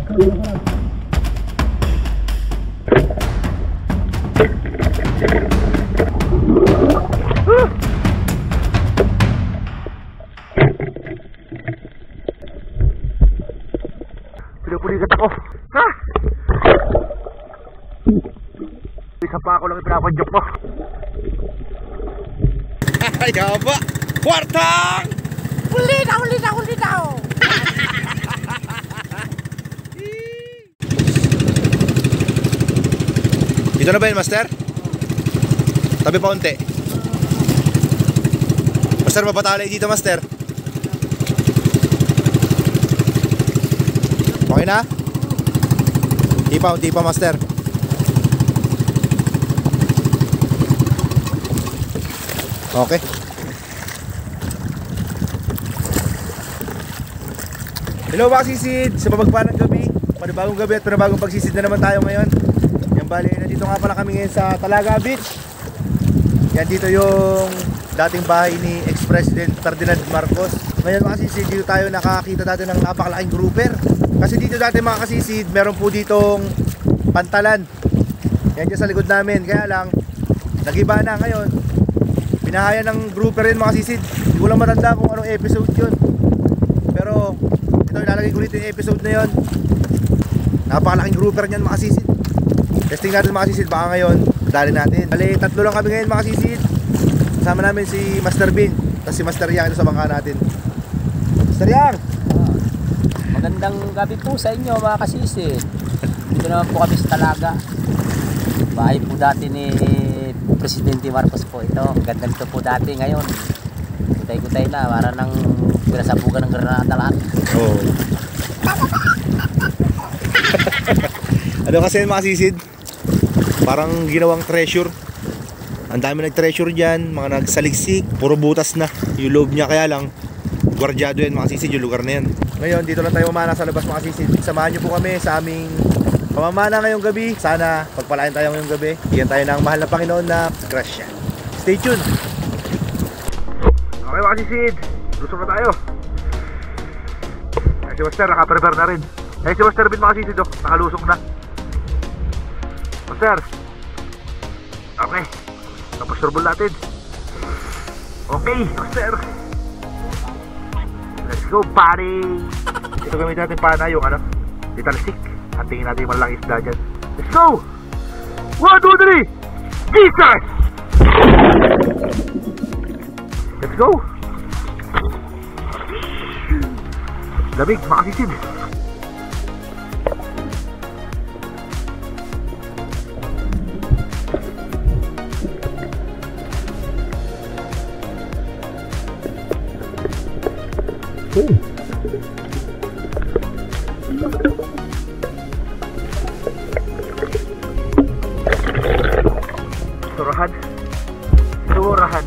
Pinupulikat ako. Ha? Isa pa ako lang ipinapadjok mo. Ay, haba! Kwartang! Huli na! Dito na ba yun, Master? Tabi pa unti. Master, mapatalay dito, Master. Okay na? Unti pa, Master. Okay. Hello mga kasisid, sa pabagpanang gabi, panibagong gabi at panibagong pagsisid na naman tayo ngayon. Yan bali, nandito nga pala kami ngayon sa Talaga Beach. Yan dito yung dating bahay ni ex-president Ferdinand Marcos. Ngayon mga kasisid, dito tayo nakakita dati ng napakalaking grouper. Kasi dito dati mga kasisid, meron po ditong pantalan. Yan dyan sa likod namin, kaya lang nagiba na ngayon. Pinahaya ng grouper rin mga kasisid. Hindi ko lang matanda kung anong episode yun. Pero ito, ilalagay ko dito yung episode na yun. Napakalaking grouper niyan mga kasisid. Testing natin mga kasisid, baka ngayon dali natin. Bali, tatlo lang kami ngayon mga kasisid. Kasama namin si Master Bin, tapos si Master Yang ito sa bangka natin. Master Yang! Magandang gabi po sa inyo mga kasisid. Dito naman po kami sa Talaga. Bahay po dati ni Presidente Marcos po ito. Ganda nito po dati, ngayon gutay-gutay na, para nang pinasabugan ng granada lahat. Oo. Ano kasi mga kasisid, parang ginawang treasure. Ang dami nag-treasure dyan, mga nagsaliksik, puro butas na yung loob niya, kaya lang gwardyado yan mga kasisid, yung lugar na yan. Ngayon dito lang tayo mamana sa labas mga kasisid. Samahan nyo po kami sa aming pamamana ngayong gabi. Sana pagpalain tayo ngayong gabi. Bigyan tayo ng mahal na Panginoon na grasya. Stay tuned. Okay mga kasisid, lusok na tayo. Si Master naka-prepare na rin. Si Master Bin mga kasisid, nakalusok na. Master, okay, tapos turbol natin. Okay, Master, let's go buddy. Ito gamitin natin pana yung little stick. At tingin natin yung malaking isda dyan. Let's go! 1, 2, 3! Jesus! Let's go! Lamig, makasisid. Surahan.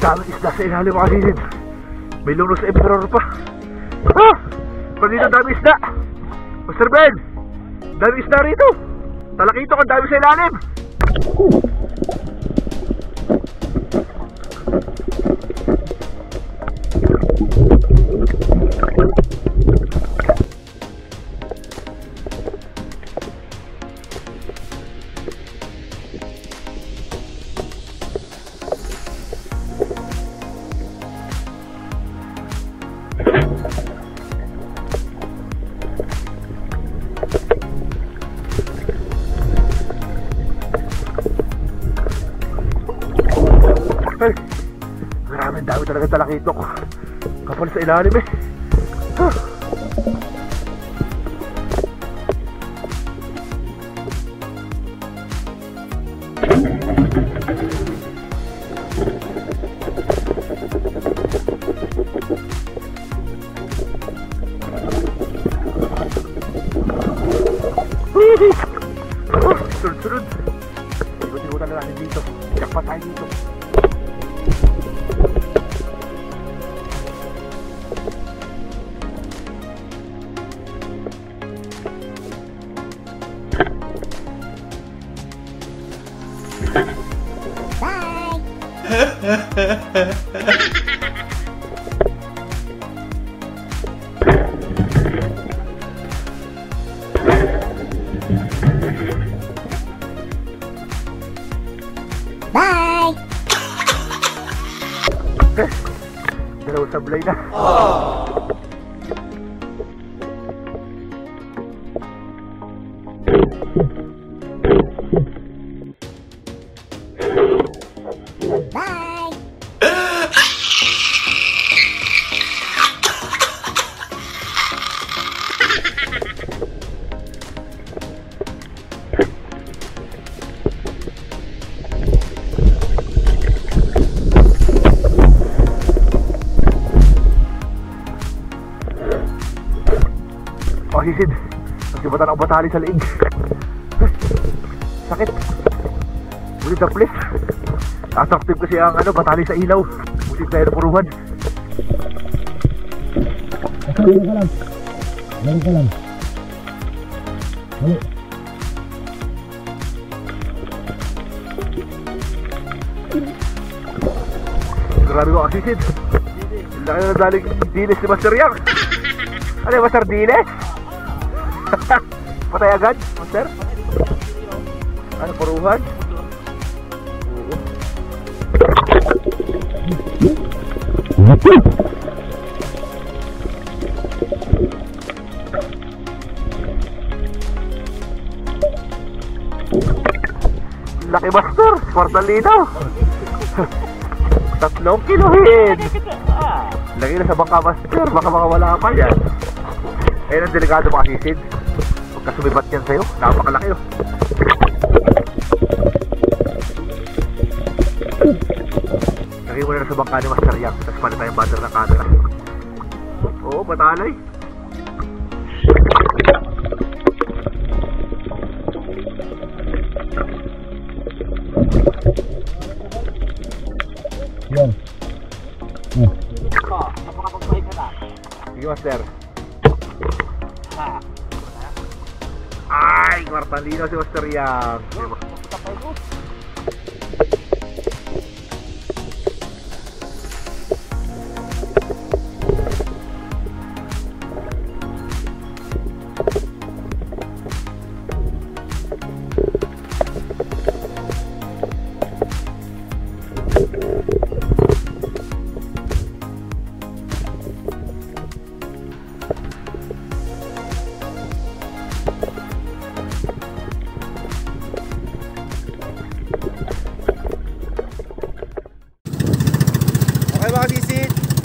Daming isda sa ilalim mga kasisid. May lunos emperor pa. Kanina daming isda. Master Ben, daming isda rito. Talakito kang dami sa ilalim. Ay, maraming dami talaga talakitok. Kapal sa ilalim eh. sablay na. Sisid, nagsibatan ako batali sa liig. Sakit. Ulit sa plis. Attractive kasi ang batali sa ilaw. Busit na puruhan. Balik ka lang. Balik ka lang. Balik. Grabe ko sisid. Laki na nadaling dilis ni Master Yang. Ano yung Master Dilis? Patay agad, Master? Ano, puruhan? Oo. Laki, Master! Kwartang linaw! 3 kilohin! Lagi na sa bangka, Master. Baka makawala pa yan. Ayun ang delikado mga sisid. Pagka sumibat yan sa'yo, napakalaki oh. Lagi mo na sa bangka ni Master Yang. Tapos pala tayong butter ng camera. Oo, batalay. Yan. Sige, Master. Ay, kwartang linaw si Master Yang.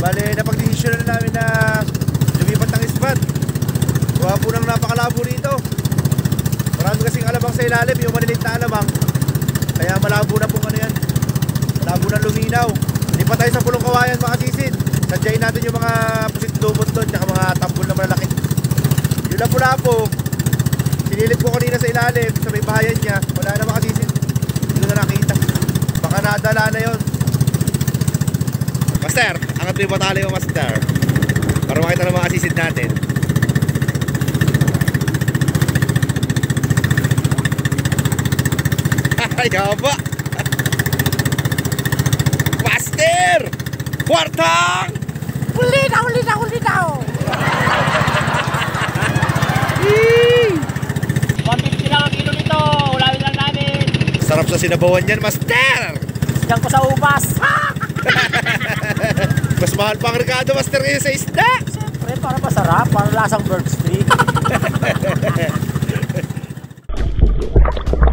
Bale, napag-desisyon na namin na lumipat ng spot. Gawa po ng napakalabo rito. Marami kasing alabang sa ilalim, yung maliliit na alabang. Kaya malabo na pong yan. Malabo na luminaw. Lipat tayo sa Pulong Kawayan mga sisid. Sadyain natin yung mga pusit lumot doon, tsaka mga tambol na malalaki. Yung lapu-lapo, sinilip ko kanina sa ilalim, sa may bahayan niya. Wala na mga sisid. Hindi ko na nakita. Baka nadala na yon. Master, angat mo yung batali mo, Master. Para makita ng mga asisid natin. Ay, haba! Master! Kwartang! Ulinaw, ulinaw, ulinaw! 150 lang ang kilo nito. Ulawin lang namin. Sarap sa sinabawan yan, Master! Sigang ko sa ubas. Mas mahal pang Ricardo, Master, kayo sa isda. Siyempre, para masarap. Para lasang bird steak.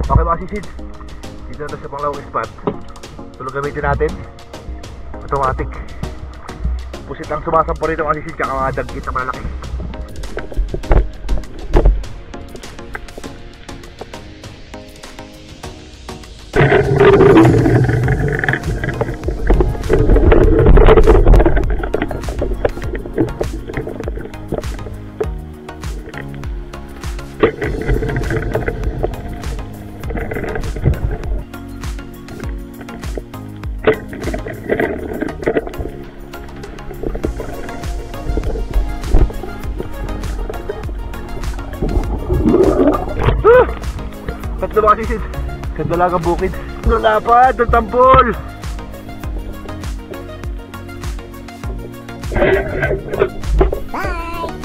Okay mga sisid, dito na sa panglawang spot. Tulong gamitin natin automatic. Pusit ang sumasampo rito mga sisid, kaya mga dagkit na malalaki. Tatlo mga sisid, sa Dalagang Bukid. Nalapad, ng tampol. Bye!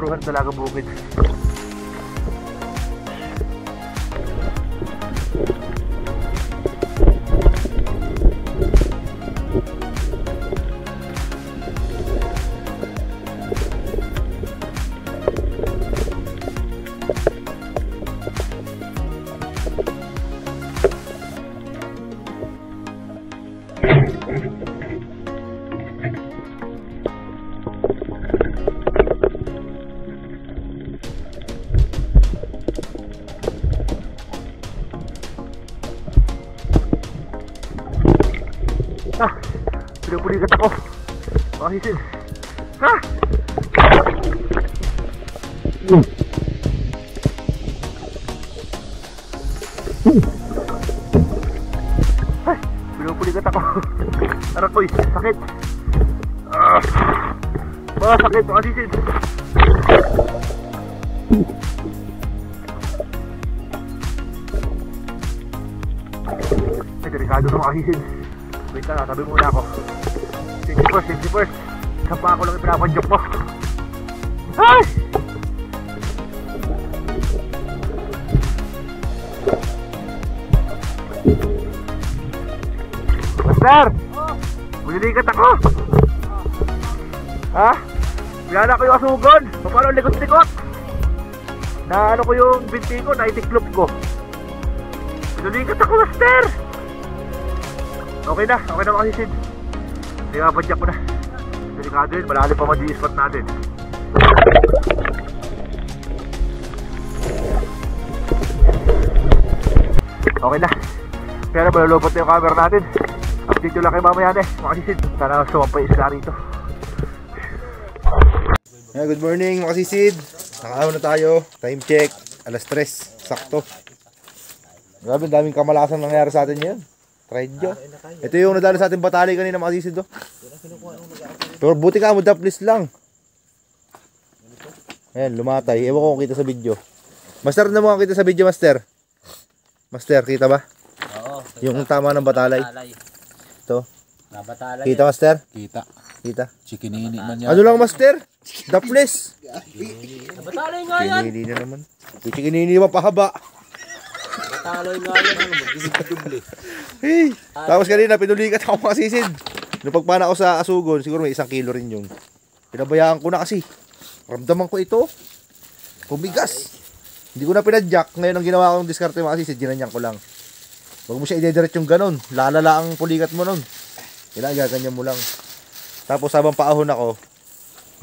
Puruhan Dalagang Bukid. Pinupulikat ako. Makahisin. Ha? Ay, pinupulikat ako. Arak ko'y sakit. Sakit, makahisin. Ay, delikado na makahisin. Wait lang, tabi muna ako. Safety first. Saan pa ako lang ipinapanjok mo? Ay! Master! Bulilikat ako! Ha? Wala ko yung asugon. Paano likot-likot? Na ano ko yung binti ko, naitiklop ko. Bulilikat ako, Master! Okay na makahisid. Hindi nga padyak ko na. Delikado yun, malalim pa mag-i-spot natin. Okay na. Kaya na malulupot na yung camera natin. Update ko lang kayo mamaya na makahisid. Sana sumampay isla rito. Yeah, good morning mga kasisid. Nakaaw na tayo. Time check. Alas 3. Sakto. Grabe, daming kamalasan nangyari sa atin ngayon. Tradyo. Ito yung nadalo sa ating batali kanina mga kasisid. Pero buti ka mo, please lang. Ayan, lumatay. Ewan ko kung kita sa video. Master, na mo kita sa video, Master. Master, kita ba? Oo. Yung tama ng batalay. Ito. Nabatalay. Kita, Master? Kita. Chikinini man yan. Ano lang, Master? Daples. Nabatalay nga yan. Chikinini na naman. Chikinini pa pahaba. Nabatalay nga yan. Mag-duble. Hey. Tapos kanina, pinulikat ako mga kasisid. Nung pagpana ako sa asugon, siguro may 1 kilo rin yung. Pinabayaan ko na kasi. Ramdaman ko ito. Pumigas. Hindi ko na pinadyak. Ngayon ang ginawa kong diskarte mga kasisid, ginanyan ko lang. Huwag mo siya i-direct yung ganon. Lalala ang pulikat mo nun. Kailangan gaganyan mo lang. Tapos habang paahon ako,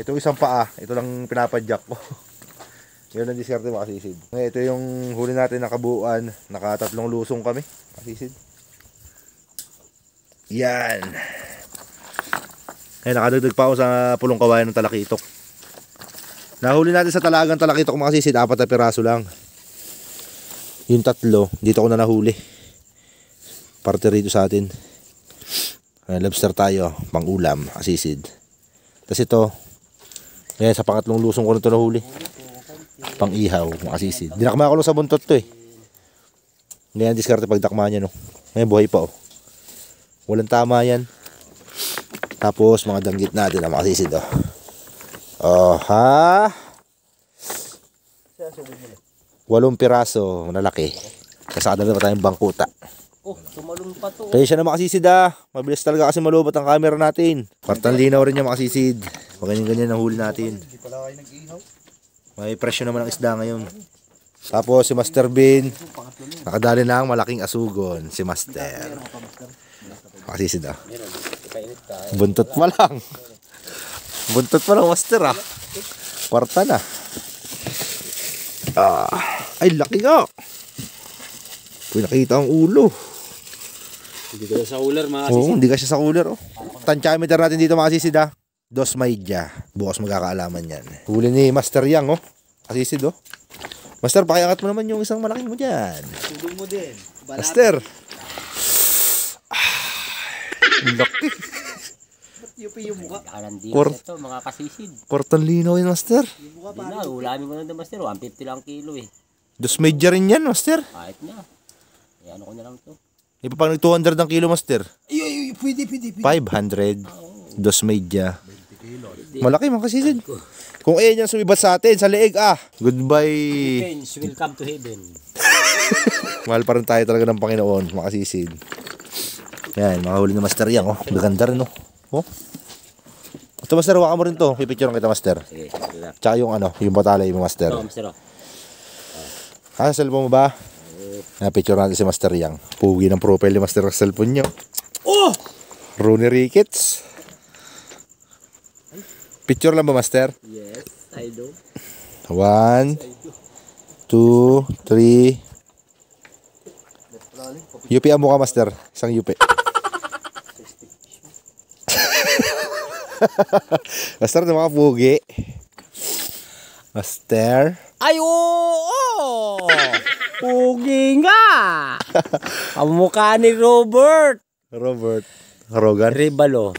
itong isang paa, ito lang pinapadyak ko. Yun ang diskarte mga kasisid. Ngayon, ito yung huli natin na kabuuan. Naka 3 lusong kami. Kasisid. Yan. Ay, nakadagdag pa ako sa pulong kawayan ng talakitok. Nahuli natin sa talagang talakitok mga kasisid, 4 na piraso lang. Yung 3, dito ko na nahuli. Parte rito sa atin. Lobster tayo, pang ulam, kasisid. Tapos ito, ngayon sa pangatlong lusong ko na ito nahuli. Pang ihaw, mga kasisid. Dinakma ko lang sa buntot to eh. Ngayon diskarte pagdakma niya no. Ngayon buhay pa oh. Walang tama yan. Tapos mga danggit natin ang makasisid oh. Oh ha. 8 piraso, malalaki. Kasada na tayong bangkuta. Oh, tumalong pa to. Kaya siya na makasisid ah. Mabilis talaga kasi malubot ang camera natin. Partang linaw rin yung makasisid. Pag ganyan-ganyan ang huli natin. May presyo naman ang isda ngayon. Tapos si Master Bin, nakadali na ang malaking asugon. Si Master. Makasisid ah. Buntot pa lang. Buntot pa lang, Master ah. Kwarta na. Ay, laki nga. Pwede nakita ang ulo. Hindi ka sa cooler mga Oo, hindi ka siya sa cooler oh. Tansyameter natin dito makasisid ah. 2 maidya. Bukas magkakaalaman yan. Huli ni Master Yang oh. Kasisid oh. Master, pakiangat mo naman yung isang malaking mo dyan. Tulong mo din. Master. Laki. Yung mukha. Kalandino Kor- ito, mga kasisid. Kwartang linaw yun, Master. Hindi na, ulamin ko na ito, Master. 150 lang kilo eh. 2 medya rin yan, Master. Kahit na. Eh, ano ko na lang to. Di pa pang 200 ang kilo, Master. Pwede. 500. 2 medya. Malaki mga kasisid. Kung ayan yung sumibat sa atin, sa leeg Goodbye. Friends, welcome to heaven. Mahal pa rin tayo talaga ng Panginoon, mga kasisid. Yan, makahuli ng Master Yang, oh. Gaganda rin, oh. Oh. Ito, Master, waka mo rin to. Pipicture kita, Master. Sige, Tsaka yung yung batalay mo, Master. Master. Cellphone mo ba? Picture natin si Master Yang. Pugi ng profile ni Master sa cellphone niyo. Oh! Rooney Ricketts. Picture lang ba, Master? Yes, I do. 1, 2, 3. Yupi ang mukha, Master. Isang yupi. Master, na mga pugi. Master. Ay, oo! Pugi nga! Ang mukha ni Robert Rogan. Ribalo.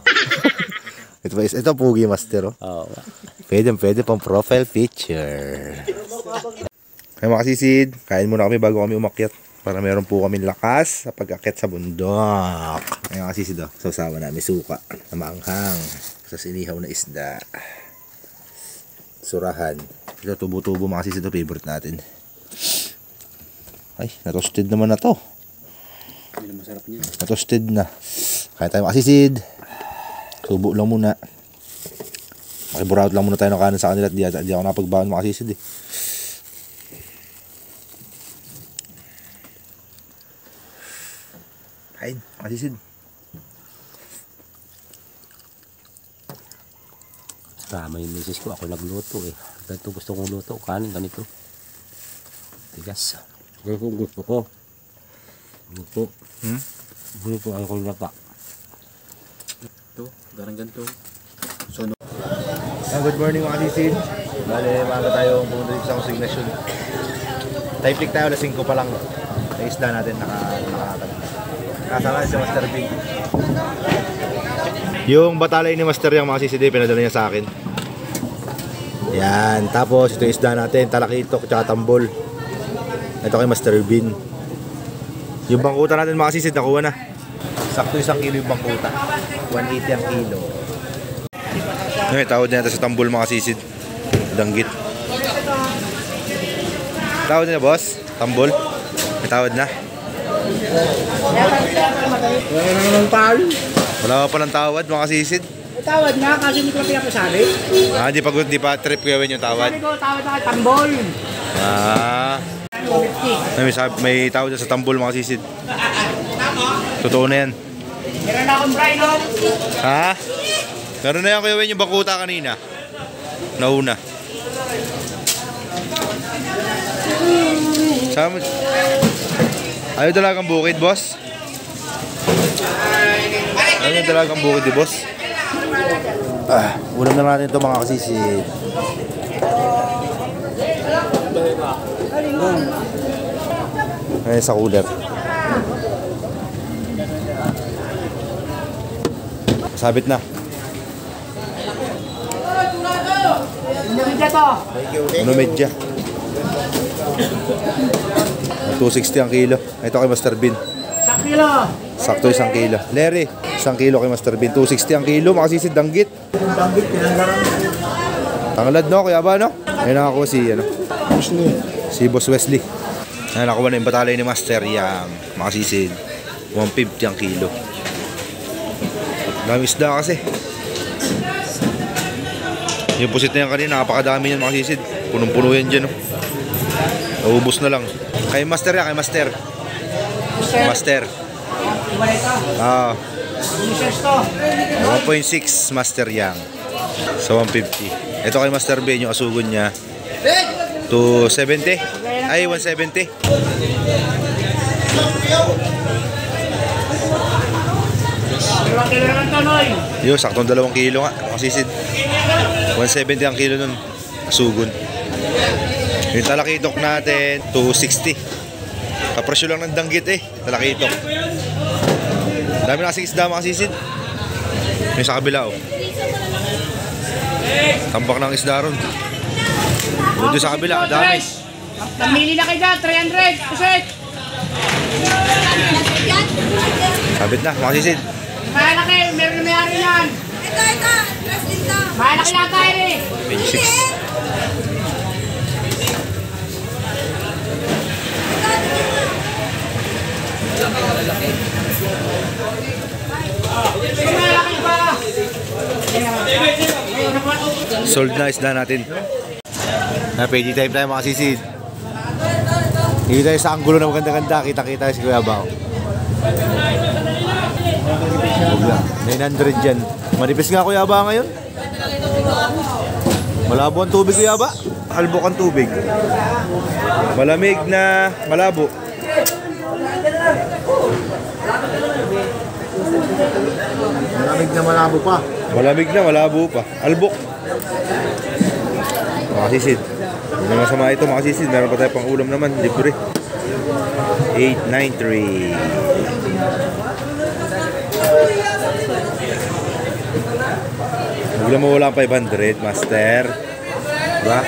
Ito pugi, Master. Oh. Pwede pang profile picture. Ay mga kasisid, kain muna kami bago kami umakyat. Para meron po kami lakas sa pag-akyat sa bundok. Ay mga kasisid, sausawa namin suka na maanghang sa sinihaw na isda. Surahan. Ito tubo-tubo mga kasisid, favorite natin. Ay, na-toasted naman na to. Masarap niya. Na-toasted na. Kaya tayo mga kasisid. Tubo lang muna. Makiburaot lang muna tayo ng kanan sa kanila at di ako napagbaon mga kasisid eh. Kain, kasisid. Tama yung misis ko, ako nagluto eh. Ganito gusto kong luto, kanin ganito. Tigas. Gusto ko. Luto. Luto ang kong lapa. Ito, ganito. Good morning mga kasisid. Bale, maaga tayo pumunta dito sa consignation. Type click tayo, alas 5 pa lang. Sa isda natin nakakatag. Kasama si Master Big. Yung batalay ni Master Yang mga kasisid, pinadala niya sa akin. Yan, tapos ito yung isda natin, talakitok at tambol. Ito kay Master Bin. Yung bangkuta natin mga kasisid, nakuha na. Sakto 1 kilo yung bangkuta. 180 ang kilo. May tawad na natin sa tambol mga kasisid. Danggit. Tawad na boss? Tambol? May tawad na? Wala pa palang tawad mga kasisid. Tawad na kasi hindi ko pinapasabi. Di pa trip gawin yung tawad. Sabi ko, tawad na kay Tambol. May tawad na sa tambol mga kasisid. Totoo na yan. Meron na akong bride, no? Ha? Meron na yan kuya Wen yung bakuta kanina. Nauna. Ayaw dalagang bukid, boss? Ayaw dalagang bukid, di boss? Ulam na natin ito mga kasisid. Ayan sa cooler. Sabit na. Ano medya? 260 ang kilo. Ito kay Master Bin. 1 kilo. Sakto 1 kilo. Larry, 1 kilo kay Master Bin. 260 ang kilo. Makasisid danggit. Danggit, pinanggaran. Tanglad no, kuya ba no? Ayun nakakuha si Boss Wesley. Ayun nakakuha na yung batalay ni Master Yang. Makasisid. 150 ang kilo. Dami isda kasi. Yung pusit na yan kanina, napakadami yan makasisid. Punong-puno yan dyan. Naubos na lang. Kay Master yan, kay Master. Master. Iba ito. 1.6 Master Yang. Sa 150. Ito kay Master Ben, yung asugon niya. 270. Ay, 170. Yo, saktong 2 kilo nga. Makasisid. 170 ang kilo nun. Asugon. Yung talakitok natin, 260. Kapresyo lang ng danggit eh. Talakitok. Dami na kasing isda makasisid. Yung sa kabila oh. Tambak ng isda ron. Doon sa kabila, dami. Namili na kayo dyan, 300. Pusit. Sabit na, makasisid. Malaki, meron na mayari yan. Ito, dress din to. Mahal Lalaki lang tayo eh. 26. Sold na isda natin. Pwede time tayo mga sisid. Dito tayo sa anggulo na maganda-ganda. Kita-kita si Kuya Bao. 900 dyan. Manipis nga Kuya Bao ngayon. Malabo ang tubig Kuya Bao. Albok ang tubig. Malamig na malabo. Malamig na malabo pa. Malamig na malabo pa. Albok. Mga sisid. Hindi na masama ito mga sisid. Meron pa tayo pang ulam naman. Libre. 893. Ulam mo wala 500 master. Diba?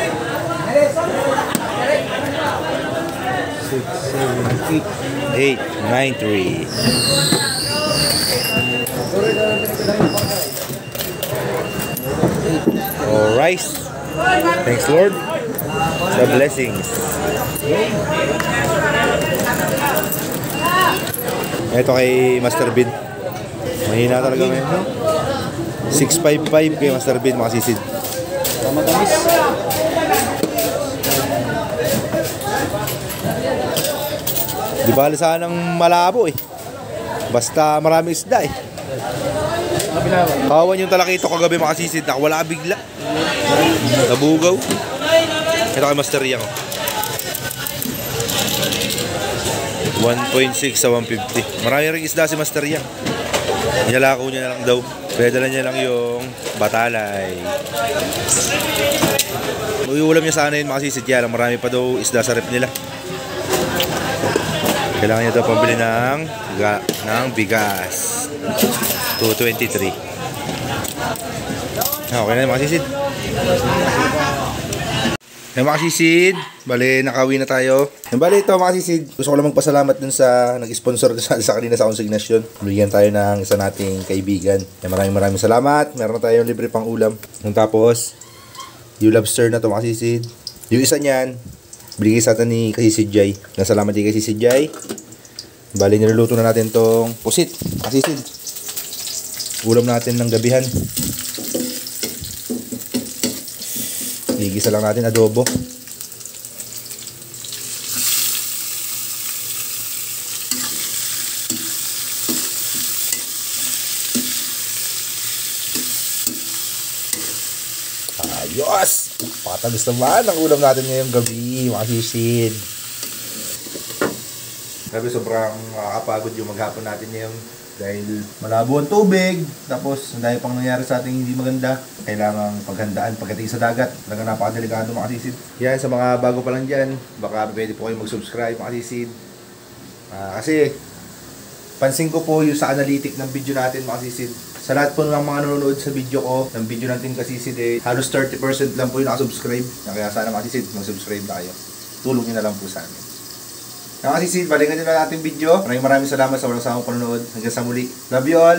893. All rice. Thanks Lord sa blessings. Ito kay Master Bin. Mahina talaga ngayon, no? 655 kay Master Bin, mga sisid. Matamis. Di bali sanang malabo eh. Basta maraming isda eh. Kawan yung talakito kagabi mga sisid, nakawala bigla. Nabugaw. Ito kay Master Yang. 1.6 sa 150. Marami rin isda si Master Yang. Nilalako niya na lang daw. Pedala niya lang yung batalay. Ulam niya sana yun mga sisid. Kaya lang marami pa daw isda sa rep nila. Kailangan niya daw pambili ng bigas. 223. Okay na mga sisid. Mga sisid, bali nakauwi na tayo. Bali ito mga sisid, gusto ko lang magpasalamat dun sa nag-sponsor sa kanina sa consignation. Bigyan tayo ng isa nating kaibigan. Maraming salamat. Meron na tayong libre pang ulam. Tapos, yung lobster na to mga sisid. Yung isa niyan, binigay sa atin ni Kasisid Jai. Nasalamat din Kasisid Jai. Bali niluluto na natin tong pusit. Kasisid. Ulam natin ng gabihan. Igisa lang natin adobo. Ayos! Patagos naman ang ulam natin ngayong gabi, mga sisid. Sabi sobrang nakakapagod yung maghapon natin ngayon. Dahil malabo ang tubig, tapos ang dahil pang nangyari sa ating hindi maganda, kailangang paghandaan pagdating sa dagat. Talaga napakadelikado mga sisid. Yan, sa mga bago pa lang dyan, baka pwede po kayo mag-subscribe mga sisid. Kasi pansin ko po yung sa analytic ng video natin mga sisid. Sa lahat po ng mga nanonood sa video ko, ng video natin kasisid halos 30% lang po yung nakasubscribe. Kaya sana mga sisid, mag-subscribe na kayo. Tulong nyo na lang po sa amin. Mga sisid, balikan nyo na natin video. Maraming salamat sa walang samang panonood. Hanggang sa muli. Love you all!